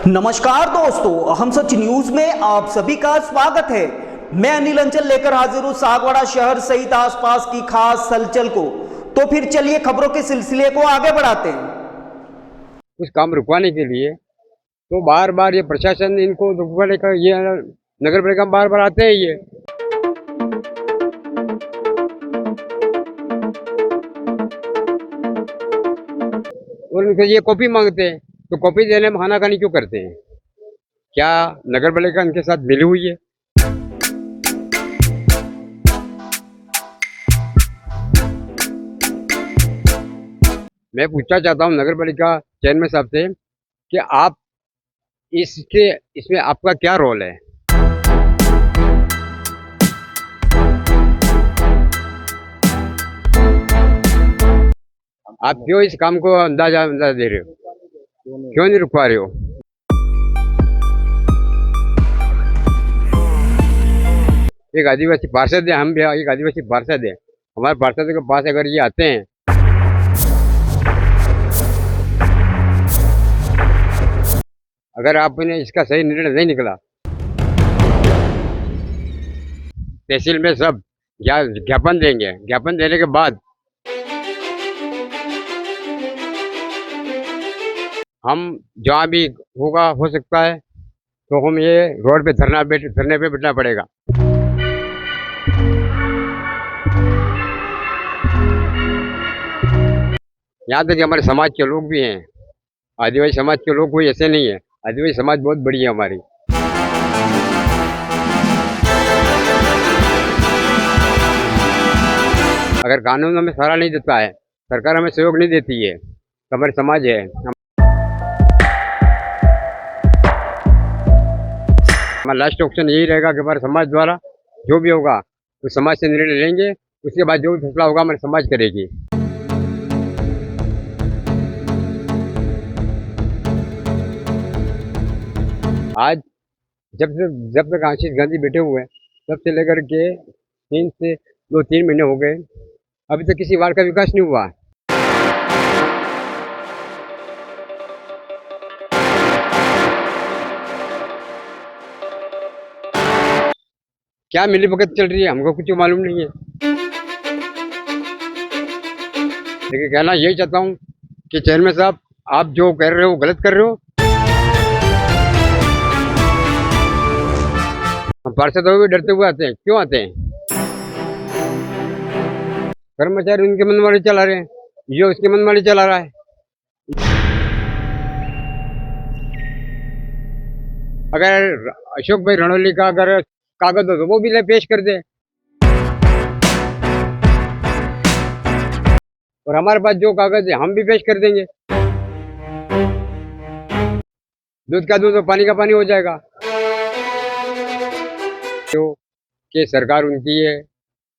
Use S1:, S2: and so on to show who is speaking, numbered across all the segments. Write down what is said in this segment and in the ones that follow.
S1: नमस्कार दोस्तों, हम सच न्यूज में आप सभी का स्वागत है। मैं अनिल अंचल लेकर हाजिर हूं सागवाड़ा शहर सहित आसपास की खास हलचल को। तो फिर चलिए खबरों के सिलसिले को आगे बढ़ाते हैं।
S2: कुछ काम रुकवाने के लिए तो बार बार ये प्रशासन इनको रुकवाने का, ये नगर पालिका बार बार आते हैं ये। और उनसे ये कॉपी मांगते हैं, तो कॉपी देने में खानाखानी क्यों करते हैं? क्या नगर पालिका इनके साथ मिली हुई है? मैं पूछना चाहता हूँ नगर पालिका चेयरमैन साहब से कि आप इसमें आपका क्या रोल है? आप क्यों इस काम को अंदाजा दे रहे हो? क्यों नहीं रुकवा रहे हो? एक आदिवासी पार्षद है, हम भी एक आदिवासी पार्षद है। हमारे पार्षद के पास अगर ये आते हैं, अगर आपने इसका सही निर्णय नहीं निकला, तहसील में सब ज्ञापन देंगे। ज्ञापन देने के बाद हम जहाँ भी होगा, हो सकता है तो हम ये रोड पे धरने पे बैठना पड़ेगा। यहाँ तक कि हमारे समाज के लोग भी हैं, आदिवासी समाज के लोग कोई ऐसे नहीं है। आदिवासी समाज बहुत बड़ी है हमारी। अगर कानून हमें सहारा नहीं देता है, सरकार हमें सहयोग नहीं देती है, तो हमारे समाज है, हमारा लास्ट ऑप्शन यही रहेगा कि हमारे समाज द्वारा जो भी होगा तो समाज से निर्णय लेंगे। उसके बाद जो भी फैसला होगा हमारे समाज करेगी। आज जब तक आशीष गांधी बैठे हुए हैं, तब से लेकर के 3 महीने हो गए, अभी तक किसी वार्ड का विकास नहीं हुआ। क्या मिलीभगत चल रही है हमको कुछ मालूम नहीं है। लेकिन कहना यही चाहता हूँ कि चेयरमैन साहब, आप जो कर रहे हो गलत कर रहे हो। हम पार्षद भी डरते हुए आते हैं। क्यों आते हैं? कर्मचारी उनके मनमानी चला रहे हैं, ये उसके मनमानी चला रहा है। अगर अशोक भाई रणोली का अगर कागज हो तो वो भी ले पेश कर दे, और हमारे पास जो कागज है हम भी पेश कर देंगे। दूध का दूध और पानी का पानी हो जाएगा। तो कि सरकार उनकी है,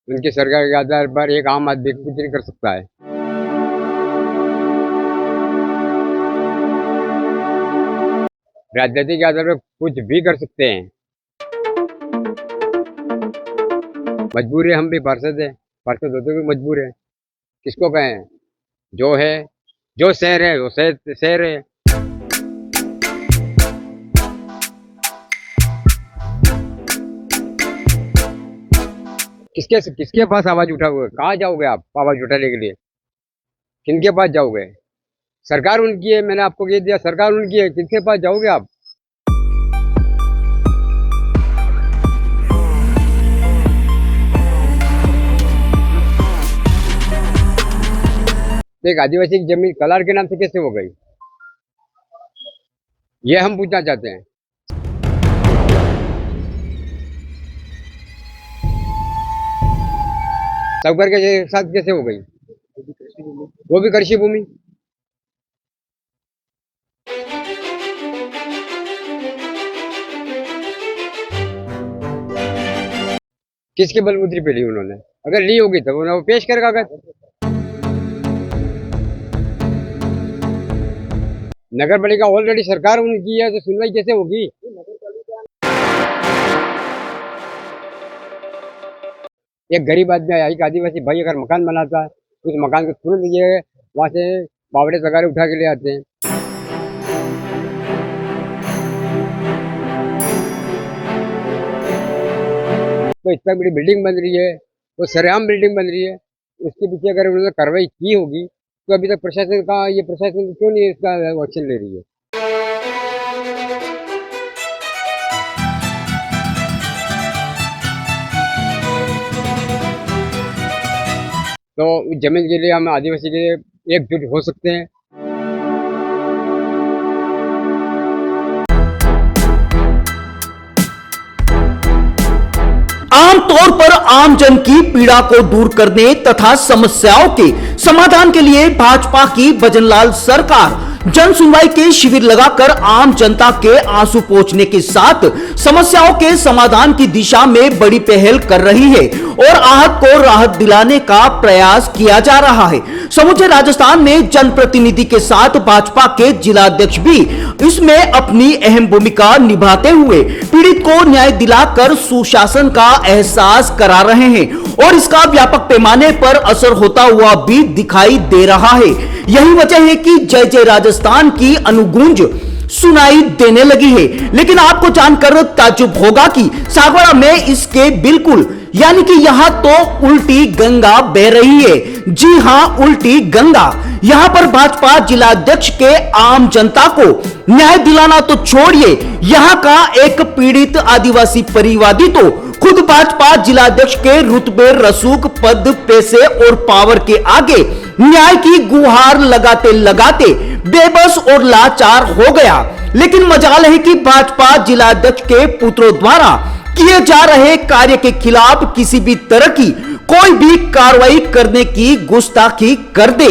S2: उनकी सरकार के आधार पर एक आम आदमी कुछ नहीं कर सकता है। राजनीति के आधार पर कुछ भी कर सकते हैं। मजबूर है, हम भी पार्षद है, पार्षद होते हुए मजबूर है। किसको कहें? जो है, जो शहर है वो शहर है। किसके पास आवाज उठाओगे? कहाँ जाओगे आप आवाज उठाने के लिए? किनके पास जाओगे? सरकार उनकी है, मैंने आपको ये दिया, सरकार उनकी है, किसके पास जाओगे आप? एक आदिवासी की जमीन कलार के नाम से कैसे हो गई, ये हम पूछना चाहते हैं। साहूकार के साथ कैसे हो गई? वो भी कृषि भूमि। किसके बलबूते पे ली उन्होंने? अगर ली होगी तो उन्हें वो पेश करे कागज। नगर पालिका ऑलरेडी सरकार उनकी है, तो सुनवाई कैसे होगी? एक गरीब आदमी, एक आदिवासी भाई अगर मकान बनाता है, उस मकान को तुरंत ये वहाँ से बावड़े वगैरह उठा के ले आते हैं। तो इतना बड़ी बिल्डिंग बन रही है, वो सरेआम बिल्डिंग बन रही है, उसके पीछे अगर उन्होंने कार्रवाई की होगी तो अभी तक प्रशासन क्यों नहीं इसका एक्शन ले रही है? तो उस जमीन के लिए हम आदिवासी के लिए एकजुट हो सकते हैं।
S1: आमतौर पर आमजन की पीड़ा को दूर करने तथा समस्याओं के समाधान के लिए भाजपा की भजनलाल सरकार जन सुनवाई के शिविर लगाकर आम जनता के आंसू पोंछने के साथ समस्याओं के समाधान की दिशा में बड़ी पहल कर रही है और आहत को राहत दिलाने का प्रयास किया जा रहा है। समूचे राजस्थान में जनप्रतिनिधि के साथ भाजपा के जिलाध्यक्ष भी इसमें अपनी अहम भूमिका निभाते हुए पीड़ित को न्याय दिलाकर सुशासन का एहसास करा रहे हैं और इसका व्यापक पैमाने पर असर होता हुआ भी दिखाई दे रहा है। यही वजह है कि जय जय राजस्थान की अनुगूंज सुनाई देने लगी है। लेकिन आपको जानकर ताज्जुब होगा कि सागवाड़ा में इसके बिल्कुल यानी कि यहां तो उल्टी गंगा बह रही है। जी हां, उल्टी गंगा। यहां पर भाजपा जिलाध्यक्ष के आम जनता को न्याय दिलाना तो छोड़िए, यहां का एक पीड़ित आदिवासी परिवादी तो खुद भाजपा जिलाध्यक्ष के रुतबे, रसूख, पद, पैसे और पावर के आगे न्याय की गुहार लगाते लगाते बेबस और लाचार हो गया। लेकिन मजाल है कि भाजपा जिलाध्यक्ष के पुत्रों द्वारा किए जा रहे कार्य के खिलाफ किसी भी तरह की कोई भी कार्रवाई करने की गुस्ताखी कर दे।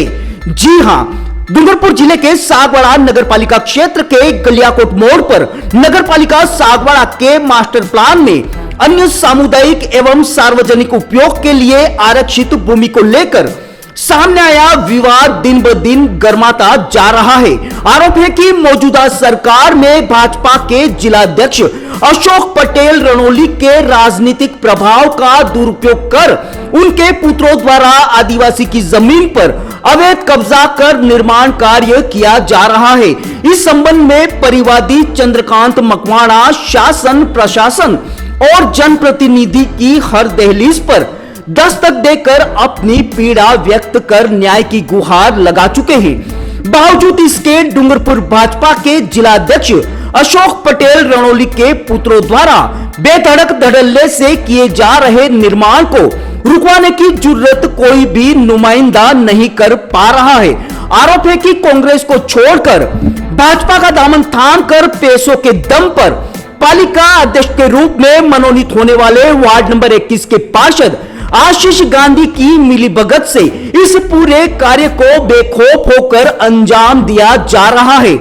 S1: जी हां, डूंगरपुर जिले के सागवाड़ा नगर पालिका क्षेत्र के गलियाकोट मोड़ पर नगर पालिका सागवाड़ा के मास्टर प्लान में अन्य सामुदायिक एवं सार्वजनिक उपयोग के लिए आरक्षित भूमि को लेकर सामने आया विवाद दिन ब दिन गर्माता जा रहा है। आरोप है कि मौजूदा सरकार में भाजपा के जिलाध्यक्ष अशोक पटेल रणोली के राजनीतिक प्रभाव का दुरुपयोग कर उनके पुत्रों द्वारा आदिवासी की जमीन पर अवैध कब्जा कर निर्माण कार्य किया जा रहा है। इस संबंध में परिवादी चंद्रकांत मकवाणा शासन, प्रशासन और जनप्रतिनिधि की हर दहलीज पर दस्तक देकर अपनी पीड़ा व्यक्त कर न्याय की गुहार लगा चुके हैं। बावजूद इसके डूंगरपुर भाजपा के जिलाध्यक्ष अशोक पटेल रणोली के पुत्रों द्वारा बेधड़क धड़ल्ले से किए जा रहे निर्माण को रुकवाने की जरूरत कोई भी नुमाइंदा नहीं कर पा रहा है। आरोप है कि कांग्रेस को छोड़कर भाजपा का दामन थाम कर पैसों के दम पर पालिका अध्यक्ष के रूप में मनोनीत होने वाले वार्ड नंबर 21 के पार्षद आशीष गांधी की मिलीभगत से इस पूरे कार्य को बेखौफ होकर अंजाम दिया जा रहा है।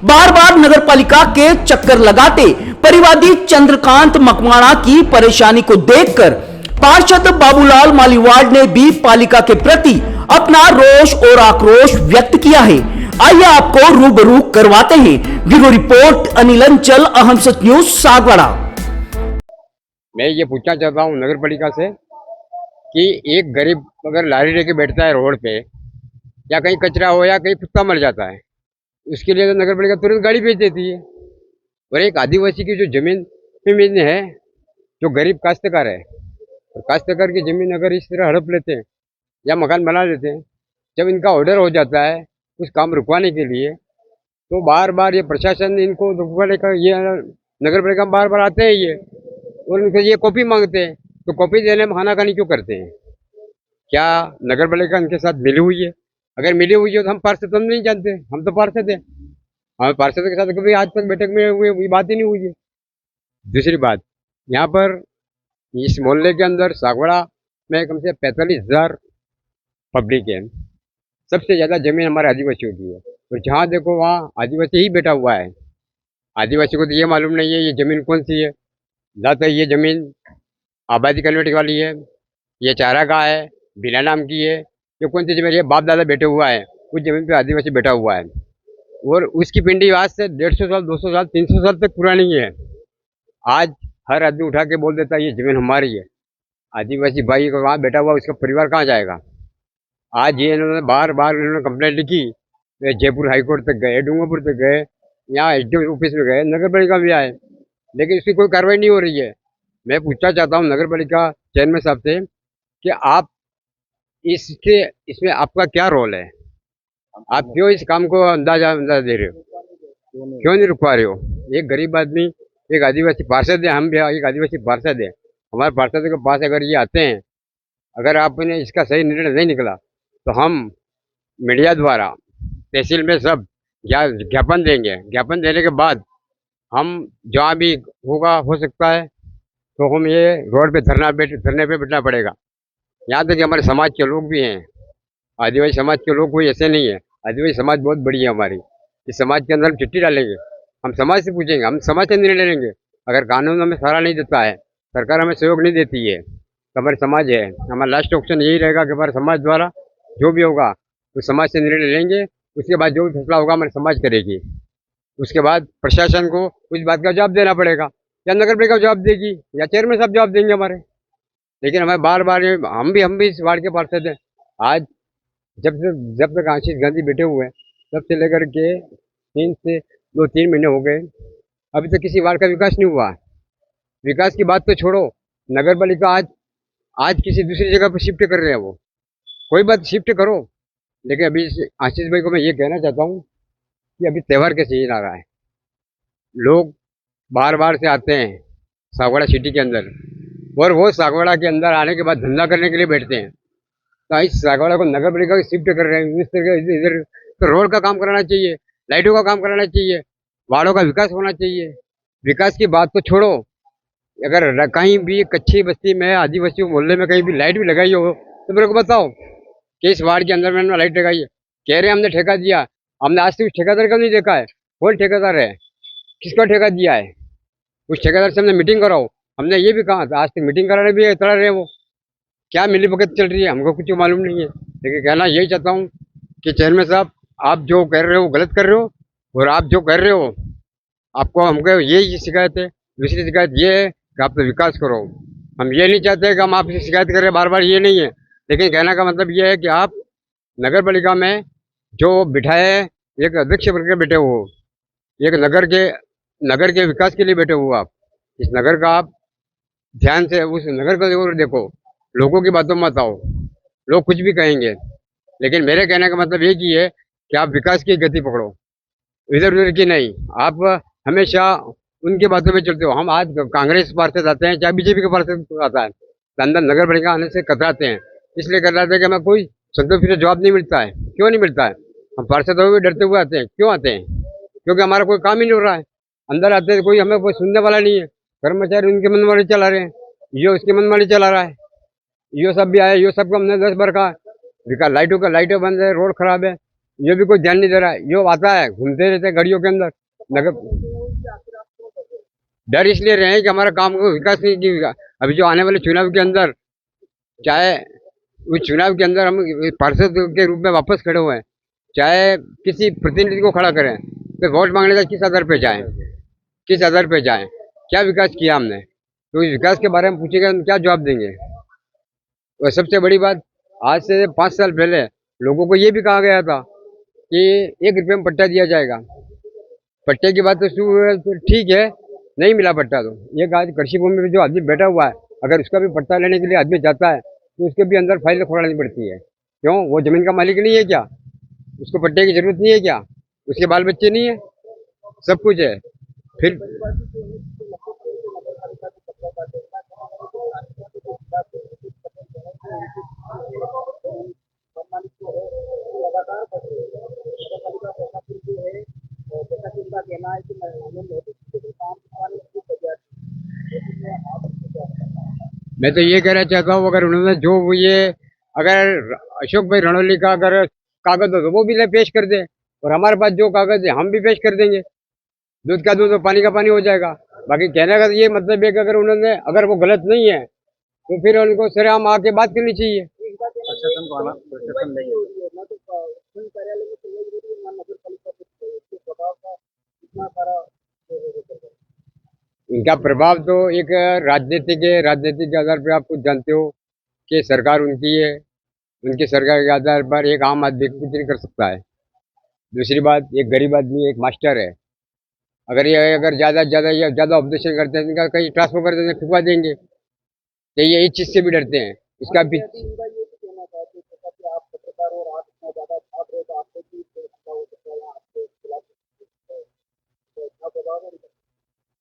S1: बार बार नगर पालिका के चक्कर लगाते परिवादी चंद्रकांत मकवाणा की परेशानी को देखकर पार्षद बाबूलाल मालीवाड़ ने भी पालिका के प्रति अपना रोष और आक्रोश व्यक्त किया है। आइए आपको रूबरू करवाते हैं। ब्यूरो रिपोर्ट अनिल अंचल, अहम सच न्यूज, सागवाड़ा।
S2: मैं ये पूछना चाहता हूँ नगर पालिका से कि एक गरीब अगर लारी लेके बैठता है रोड पे, या कहीं कचरा हो या कहीं कुत्ता मर जाता है, उसके लिए तो नगर पालिका तुरंत गाड़ी भेज देती है। और एक आदिवासी की जो जमीन है, जो गरीब काश्तकार है, और काश्तकार की जमीन अगर इस तरह हड़प लेते हैं या मकान बना लेते हैं, जब इनका ऑर्डर हो जाता है कुछ काम रुकवाने के लिए, तो बार बार ये प्रशासन इनको रुकवाने का, ये नगर पालिका बार बार आते हैं ये, और उनसे ये कॉपी मांगते हैं, तो कॉपी देने में खानाखानी क्यों करते हैं? क्या नगर पालिका इनके साथ मिली हुई है? अगर मिली हुई है तो हम पार्षद तो नहीं जानते, हम तो पार्षद हैं, हमें पार्षद के साथ कभी आज तक बैठक में हुई बात ही नहीं हुई है। दूसरी बात, यहाँ पर इस मोहल्ले के अंदर सागवाड़ा में कम से 45,000 पब्लिक है। सबसे ज़्यादा जमीन हमारे आदिवासियों की है, और जहाँ देखो वहाँ आदिवासी ही बैठा हुआ है। आदिवासी को तो ये मालूम नहीं है ये ज़मीन कौन सी है। ज़्यादातर ये ज़मीन आबादी कन्वर्ट वाली है, ये चारागाह है, बिना नाम की है, ये कौन सी जमीन, ये बाप दादा बैठे हुआ है, उस जमीन पे आदिवासी बैठा हुआ है। और उसकी पिंडी आज से 150 साल, 200 साल, 300 साल तक पुरानी है। आज हर आदमी उठा के बोल देता है ये जमीन हमारी है। आदिवासी भाई को वहाँ बैठा हुआ, उसका परिवार कहाँ जाएगा? आज ये इन्होंने बार बार इन्होंने कंप्लेंट लिखी, ये जयपुर हाई कोर्ट तक गए, डूंगरपुर तक गए, यहाँ एसडीओ ऑफिस में गए, नगर पालिका भी आए, लेकिन इसकी कोई कार्रवाई नहीं हो रही है। मैं पूछना चाहता हूँ नगर पालिका चेयरमैन साहब से कि आप इसके इसमें आपका क्या रोल है? आप क्यों इस काम को अंदाजा दे रहे हो? क्यों नहीं रुकवा रहे हो? एक गरीब आदमी, एक आदिवासी पार्षद है, हम भी एक आदिवासी पार्षद है, हमारे पार्षद के पास अगर ये आते हैं, अगर आपने इसका सही निर्णय नहीं निकला तो हम मीडिया द्वारा तहसील में सब ज्ञापन देंगे। ज्ञापन देने के बाद हम जहाँ भी होगा, हो सकता है तो हम ये रोड पे धरने पे बैठना पड़ेगा। यहाँ तक कि हमारे समाज के लोग भी हैं, आदिवासी समाज के लोग कोई ऐसे नहीं है, आदिवासी समाज बहुत बड़ी है हमारी। इस समाज के अंदर हम चिट्ठी डालेंगे, हम समाज से पूछेंगे, हम समाज से निर्णय लेंगे। अगर कानून हमें सहारा नहीं देता है, सरकार हमें सहयोग नहीं देती है, तो हमारे समाज है, हमारा लास्ट ऑप्शन यही रहेगा कि हमारे समाज द्वारा जो भी होगा तो समाज से निर्णय लेंगे। उसके बाद जो भी फैसला होगा हमारे समाज करेगी। उसके बाद प्रशासन को उस बात का जवाब देना पड़ेगा, या नगर पालिका जवाब देगी, या चेयरमैन साहब जवाब देंगे हमारे। लेकिन हमें बार बार हम भी इस वार्ड के पार्षद हैं। आज जब तक आशीष गांधी बैठे हुए हैं, तब से लेकर के 2-3 महीने हो गए, अभी तक किसी वार्ड का विकास नहीं हुआ। विकास की बात तो छोड़ो, नगर पालिका आज किसी दूसरी जगह पर शिफ्ट कर रहे हैं। वो कोई बात शिफ्ट करो, लेकिन अभी आशीष भाई को मैं ये कहना चाहता हूँ कि अभी त्यौहार का सीजन आ रहा है, लोग बार बार से आते हैं सागवाड़ा सिटी के अंदर, और वो सागवाड़ा के अंदर आने के बाद धंधा करने के लिए बैठते हैं। तो इस सागवाड़ा को नगर पालिका शिफ्ट कर रहे हैं, इस तरह इधर तो रोड का काम कराना चाहिए, लाइटों का काम कराना चाहिए, वार्डों का विकास होना चाहिए। विकास की बात तो छोड़ो, अगर कहीं भी कच्ची बस्ती में, आदिवासी मोहल्ले में कहीं भी लाइट भी लगाई हो तो मेरे को बताओ कि इस वार्ड के अंदर मैंने लाइट लगाई है। कह रहे हैं हमने ठेका दिया, हमने आज तक उस ठेकेदार का नहीं देखा है। कौन ठेकेदार है, किसका ठेका दिया है? उस ठेकेदार से हमने मीटिंग कराओ, हमने ये भी कहा था, आज तक मीटिंग कराने भी तड़ा रहे। वो क्या मिली भगत चल रही है हमको कुछ मालूम नहीं है। लेकिन कहना यही चाहता हूँ कि चेयरमैन साहब, आप जो कर रहे हो गलत कर रहे हो, और आप जो कर रहे हो, आपको हमको यही शिकायत है। दूसरी शिकायत ये है कि आप तो विकास करो। हम ये नहीं चाहते कि हम आपसे शिकायत करें बार बार, ये नहीं है, लेकिन कहने का मतलब ये है कि आप नगर पालिका में जो बिठाए, एक अध्यक्ष बन के बैठे हो, एक नगर के विकास के लिए बैठे हो, आप इस नगर का आप ध्यान से उस नगर को देखो, लोगों की बातों मत आओ। लोग कुछ भी कहेंगे, लेकिन मेरे कहने का मतलब ये की है कि आप विकास की गति पकड़ो, इधर उधर की नहीं। आप हमेशा उनकी बातों में चलते हो। हम आज कांग्रेस पार्षद आते हैं, चाहे बीजेपी के पार्षद आता है, तो अंदर नगर पालिका आने से कतराते हैं। इसलिए कतराते हैं कि हमें कोई संतोष से जवाब नहीं मिलता है। क्यों नहीं मिलता है? हम पार्षद हुए डरते हुए आते हैं। क्यों आते हैं? क्योंकि हमारा कोई काम ही नहीं हो रहा है। अंदर आते हैं, कोई हमें कोई सुनने वाला नहीं है, कर्मचारी उनके मनमानी चला रहे हैं, ये उसकी मनमानी चला रहा है। यो सब भी आए, यो सबको हमने 10 बार कहा, लाइटें बंद है, रोड खराब है, ये भी कोई ध्यान नहीं दे रहा है। यो आता है, घूमते रहते हैं गाड़ियों के अंदर। नगर डर इसलिए रहे हैं कि हमारा काम को विकास नहीं किया। अभी जो आने वाले चुनाव के अंदर, चाहे उस चुनाव के अंदर हम पार्षद के रूप में वापस खड़े हुए हैं, चाहे किसी प्रतिनिधि को खड़ा करें, तो वोट मांगने का किस आधार पे जाएं, किस आधार पे जाएं? क्या विकास किया हमने? तो इस विकास के बारे में पूछेगा हम क्या जवाब देंगे? और सबसे बड़ी बात, आज से 5 साल पहले लोगों को ये भी कहा गया था कि 1 रुपये में पट्टा दिया जाएगा। पट्टे की बात तो ठीक है, नहीं मिला पट्टा। तो ये आज कृषि भूमि में जो आदमी बैठा हुआ है, अगर उसका भी पट्टा लेने के लिए आदमी जाता है तो उसके भी अंदर फाइल खोलनी पड़ती है। क्यों? वो जमीन का मालिक नहीं है क्या? उसको पट्टे की जरूरत नहीं है क्या? उसके बाल बच्चे नहीं है? सब कुछ है। फिर मैं तो ये कहना चाहता हूँ, अगर उन्होंने जो वो ये अगर अशोक भाई रणौली का अगर कागज हो तो वो भी ले पेश कर दे, और हमारे पास जो कागज है हम भी पेश कर देंगे। दूध का दूध और पानी का पानी हो जाएगा। बाकी कहने का ये मतलब है कि अगर वो गलत नहीं है तो फिर उनको सरेआम आके बात करनी चाहिए।
S3: प्रशासन को आना प्रशासन लेके
S2: इनका प्रभाव तो एक राजनीतिक है। राजनीतिक के आधार पर आप खुद जानते हो कि सरकार उनकी है, उनकी सरकार के आधार पर एक आम आदमी कुछ नहीं कर सकता है। दूसरी बात, एक गरीब आदमी एक मास्टर है, अगर ज़्यादा ज़्यादा या ज़्यादा ऑब्जेक्शन करते हैं तो इनका कहीं ट्रांसफर कर देंगे, फुकवा देंगे। तो ये इस चीज़ से भी डरते हैं। इसका भी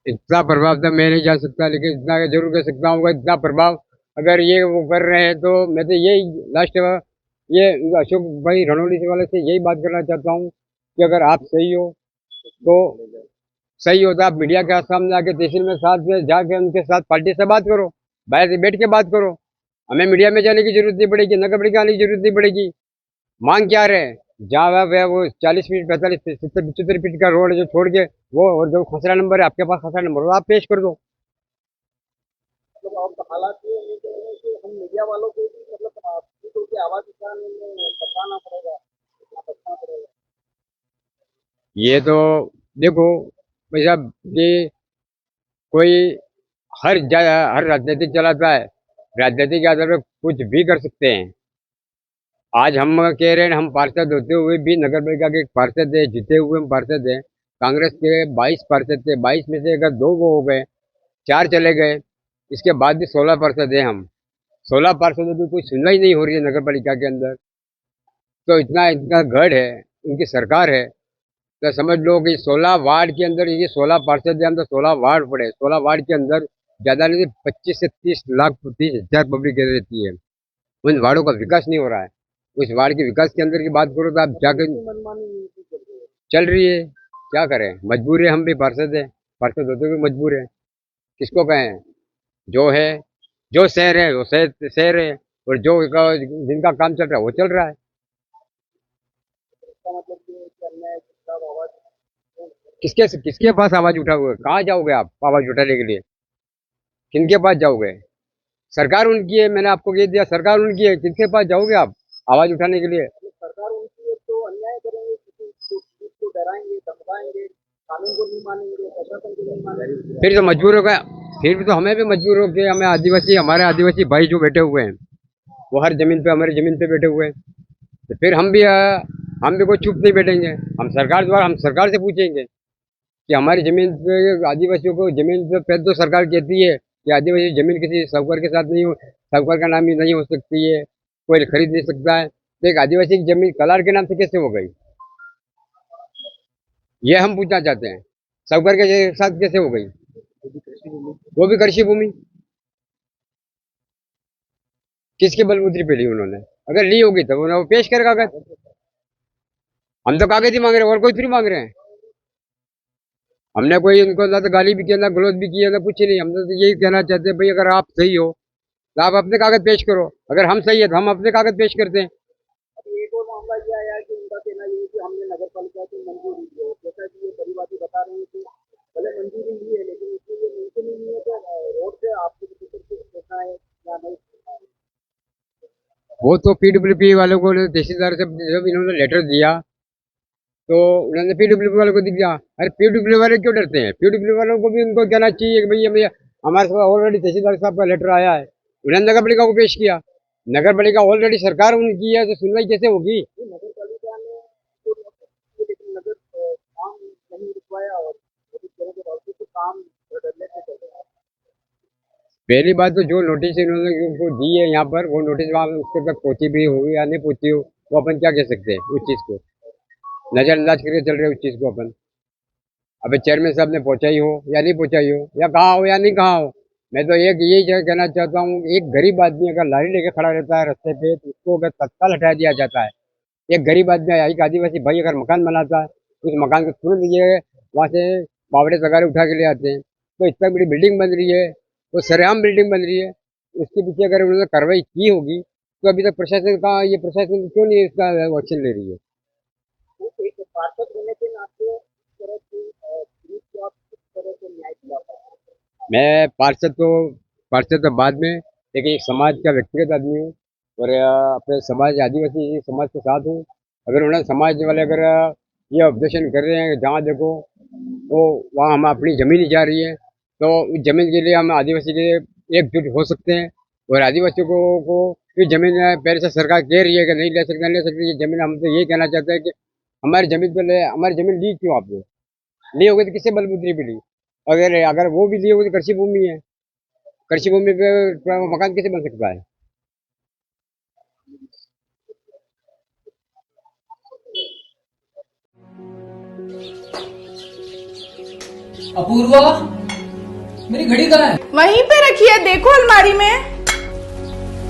S2: इतना प्रभाव तो मैं नहीं जा सकता, लेकिन इतना जरूर कर सकता हूँ, इतना प्रभाव अगर ये वो कर रहे हैं तो मैं तो यही लास्ट ये अशोक भाई रणौली से वाले से यही बात करना चाहता हूँ कि अगर आप सही हो तो सही होता, आप मीडिया के सामने आके तहसील में साथ में जाके उनके साथ पार्टी से बात करो, बाहर से बैठ के बात करो। हमें मीडिया में जाने की जरूरत नहीं पड़ेगी, नगर पालिका आने की जरूरत नहीं पड़ेगी। मांग क्या रहे, जहाँ वो 40 फीट 45 70 75 फीट का रोड जो छोड़ के वो, और जो खसरा नंबर है आपके पास, खसरा नंबर वो आप पेश कर दो।
S3: हालात ये है कि हम मीडिया वालों को भी की आवाज उठाने में बताना पड़ेगा, बचना पड़ेगा।
S2: ये तो देखो भाई साहब, ये कोई हर राजनीतिक चलाता है, राजनीति के आधार पर कुछ भी कर सकते हैं। आज हम कह रहे हैं, हम पार्षद होते हुए भी नगर पालिका के एक पार्षद है, जीते हुए हम पार्षद हैं। कांग्रेस के 22 पार्षद थे, 22 में से अगर 2 वो हो गए, 4 चले गए, इसके बाद भी 16 पार्षद हैं हम। 16 पार्षदों की कोई सुनवाई नहीं हो रही है नगर पालिका के अंदर। तो इतना इतना गढ़ है, उनकी सरकार है, तो समझ लो कि 16 वार्ड के अंदर ये 16 पार्षद हैं, हम तो 16 वार्ड पड़े, 16 वार्ड के अंदर ज़्यादा नहीं 25 से 30 लाख 30 हजार पब्लिक रहती है। उन वार्डों का विकास नहीं हो रहा है। उस वार्ड के विकास के अंदर की बात करो तो आप जाकर
S3: मनमानी नीति चल रही है।
S2: चल रही है, क्या करें, मजबूर है, हम भी पार्षद हैं, पार्षद होते हुए मजबूर है। किसको कहें, जो है, जो शहर है वो शहर है, और जो जिनका काम चल रहा है वो चल रहा है।
S3: इसका मतलब ये है कि अन्याय के खिलाफ आवाज
S2: किसके पास आवाज उठाओगे, कहाँ जाओगे आप आवाज उठाने के लिए, किनके पास जाओगे? सरकार उनकी है, मैंने आपको ये दिया, सरकार उनकी है, किसके पास जाओगे आप आवाज उठाने के लिए?
S3: सरकार उनकी है तो अन्याय करेंगे, किसी चीज को डराएंगे, धमकाएंगे, कानून को नहीं मानेंगे, प्रशासन को नहीं मानेंगे।
S2: फिर तो मजबूर हो गया, फिर भी तो हमें भी मजबूर हो गए। हमें आदिवासी, हमारे आदिवासी भाई जो बैठे हुए हैं, वो हर जमीन पे, हमारी जमीन पे बैठे हुए हैं, तो फिर हम भी कोई चुप नहीं बैठेंगे। हम सरकार से पूछेंगे कि हमारी जमीन पे आदिवासियों को जमीन पे तो सरकार कहती है कि आदिवासी जमीन किसी साहूकार के साथ नहीं हो, साहूकार का नाम ही नहीं हो सकती है, कोई खरीद नहीं सकता है, तो एक आदिवासी की जमीन कलार के नाम से कैसे हो गई, ये हम पूछना चाहते हैं। साहूकार के साथ कैसे हो गई, वो भी कृषि भूमि किसके बलबूते पे ली उन्होंने? अगर ली होगी तो वो पेश करे कागज। हम तो कागज ही मांग रहे हैं, और कोई थोड़ी मांग रहे हैं। हमने कोई उनको ना तो गाली भी किया, ना गलौज भी किया, ना कुछ नहीं। हम तो यही कहना चाहते हैं भाई, अगर आप सही हो तो आप अपने कागज पेश करो, अगर हम सही है तो हम अपने कागज पेश करते हैं।
S3: अभी एक और मामला ये आया है कि उनका कहना ये है कि हमने नगर पालिका की मंजूरी दी है, जैसा कि ये परिवादी बता रहे हैं कि भले मंजूरी ली है लेकिन इसमें ये मुमकिन ही नहीं है कि रोड से आपको किसी को देखना है या नहीं देखना है।
S2: वो तो पीडब्ल्यूपी वालों को, तहसीलदार से जब इन्होंने लेटर दिया तो उन्होंने पीडब्ल्यूपी वालों को दिया। अरे पीडब्ल्यू वाले क्यों डरते हैं? पीडब्ल्यू वालों को भी उनको कहना चाहिए कि भैया हमारे पास ऑलरेडी तहसीलदार साहब का लेटर आया है, उन्होंने नगर पालिका को पेश किया। नगर पालिका ऑलरेडी सरकार उनकी है, तो सुनवाई कैसे होगी?
S3: ये नगर पालिका ने तो नोटिस किए, लेकिन नगर काम नहीं रुकवाया और नोटिस देने के बावजूद तो काम बदलने से चल रहा है।
S2: पहली बात तो जो नोटिस इन्होंने उनको दी है यहाँ पर, वो नोटिस वहाँ उसके तक पहुंची भी हो या नहीं पहुंची हो, वो अपन क्या कह सकते हैं? उस चीज़ को नजरअंदाज करके चल रहे हैं, उस चीज़ को अपन। अबे चेयरमैन साहब ने पहुंचाई हो या नहीं पहुंचाई हो, या कहा हो या नहीं कहा हो, मैं तो एक यही जगह कहना चाहता हूँ, एक गरीब आदमी अगर लारी लेके खड़ा रहता है रास्ते पे तो उसको अगर तत्काल हटा दिया जाता है। एक गरीब आदमी, एक आदिवासी भाई अगर मकान बनाता है, उस मकान को तुरंत ये वहाँ से बावड़े तगारे उठा के ले आते हैं। तो इतना बड़ी बिल्डिंग बन रही है, वो सरेआम बिल्डिंग बन रही है, उसके पीछे अगर उन्होंने कार्रवाई की होगी तो अभी तक प्रशासन क्यों नहीं इसका एक्शन ले रही है?
S3: तो एक पार्षद होने के नाते इस तरह की पुलिस को आप किस तरह से न्याय दिलाता है?
S2: मैं पार्षद तो बाद में, लेकिन एक समाज का व्यक्तिगत आदमी हूँ और अपने समाज आदिवासी समाज के साथ हूँ। अगर उन्हें समाज वाले अगर ये ऑब्जेक्शन कर रहे हैं कि जहाँ देखो तो वहाँ हम अपनी ज़मीन जा रही है, तो उस ज़मीन के लिए हम आदिवासी के एकजुट हो सकते हैं और आदिवासियों को ये ज़मीन पहले से सरकार कह रही है कि नहीं ले सकते, नहीं ले सकते। ये ज़मीन हम तो यही कहना चाहते हैं कि हमारी ज़मीन पे ले, हमारी ज़मीन ली क्यों आपने? ली होगी तो किससे बलबूतरी पे ली? अगर अगर वो भी ली होगी तो कृषि भूमि है, कृषि भूमि पे मकान कैसे बन सकता है?
S4: अपूर्वा, मेरी घड़ी कहाँ है?
S5: वहीं पे रखी है, देखो अलमारी में।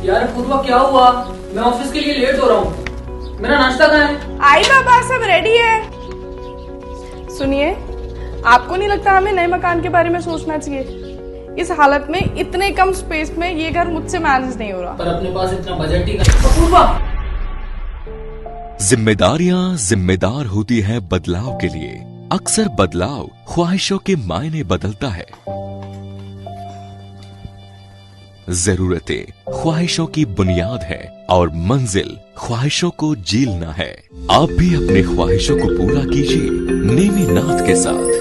S4: यार अपूर्वा क्या हुआ? मैं ऑफिस के लिए लेट हो रहा हूँ। मेरा नाश्ता कहाँ है?
S5: आई बाबा, सब रेडी है। सुनिए, आपको नहीं लगता हमें नए मकान के बारे में सोचना चाहिए? इस हालत में इतने कम स्पेस में ये घर मुझसे मैनेज नहीं हो रहा।
S4: पर अपने पास इतना बजट ही नहीं। अपूर्वा,
S6: जिम्मेदारियां जिम्मेदार होती है बदलाव के लिए। अक्सर बदलाव ख्वाहिशों के मायने बदलता है। जरूरतें ख्वाहिशों की बुनियाद है और मंजिल ख्वाहिशों को जीलना है। आप भी अपने ख्वाहिशों को पूरा कीजिए नेमिनाथ के साथ।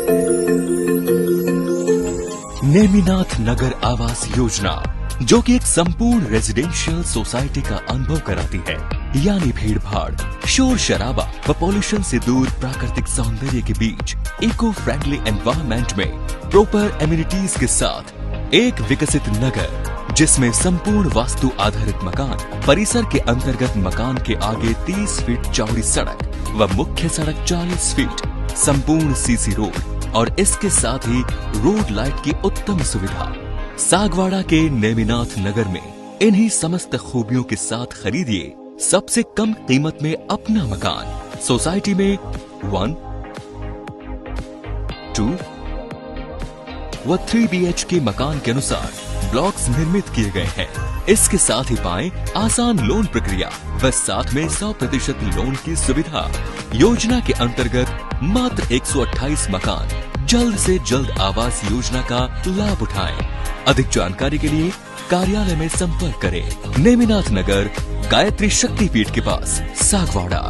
S6: नेमिनाथ नगर आवास योजना, जो कि एक संपूर्ण रेजिडेंशियल सोसाइटी का अनुभव कराती है, यानी भीड़ भाड़, शोर शराबा व पॉल्यूशन से दूर प्राकृतिक सौंदर्य के बीच इको फ्रेंडली एनवायरनमेंट में प्रॉपर एमिनिटीज के साथ एक विकसित नगर, जिसमें संपूर्ण वास्तु आधारित मकान, परिसर के अंतर्गत मकान के आगे 30 फीट चौड़ी सड़क व मुख्य सड़क 40 फीट, संपूर्ण सीसी रोड और इसके साथ ही रोड लाइट की उत्तम सुविधा। सागवाड़ा के नेमिनाथ नगर में इन्हीं समस्त खूबियों के साथ खरीदिए सबसे कम कीमत में अपना मकान। सोसाइटी में 1, 2 व 3 BHK मकान के अनुसार ब्लॉक्स निर्मित किए गए हैं। इसके साथ ही पाएं आसान लोन प्रक्रिया व साथ में 100% लोन की सुविधा। योजना के अंतर्गत मात्र 128 मकान जल्द से जल्द आवास योजना का लाभ उठाएं। अधिक जानकारी के लिए कार्यालय में संपर्क करें। नेमिनाथ नगर, गायत्री शक्तिपीठ के पास, सागवाड़ा।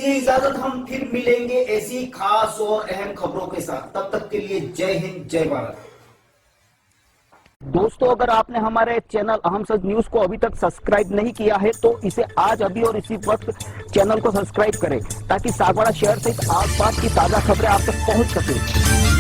S1: इजाजत, हम फिर मिलेंगे ऐसी खास और अहम खबरों के साथ। तब तक के लिए जय हिंद, जय भारत। दोस्तों, अगर आपने हमारे चैनल अहम सच न्यूज को अभी तक सब्सक्राइब नहीं किया है तो इसे आज अभी और इसी वक्त चैनल को सब्सक्राइब करें, ताकि सागवाड़ा शहर सहित आसपास की ताजा खबरें आप तक पहुंच सके।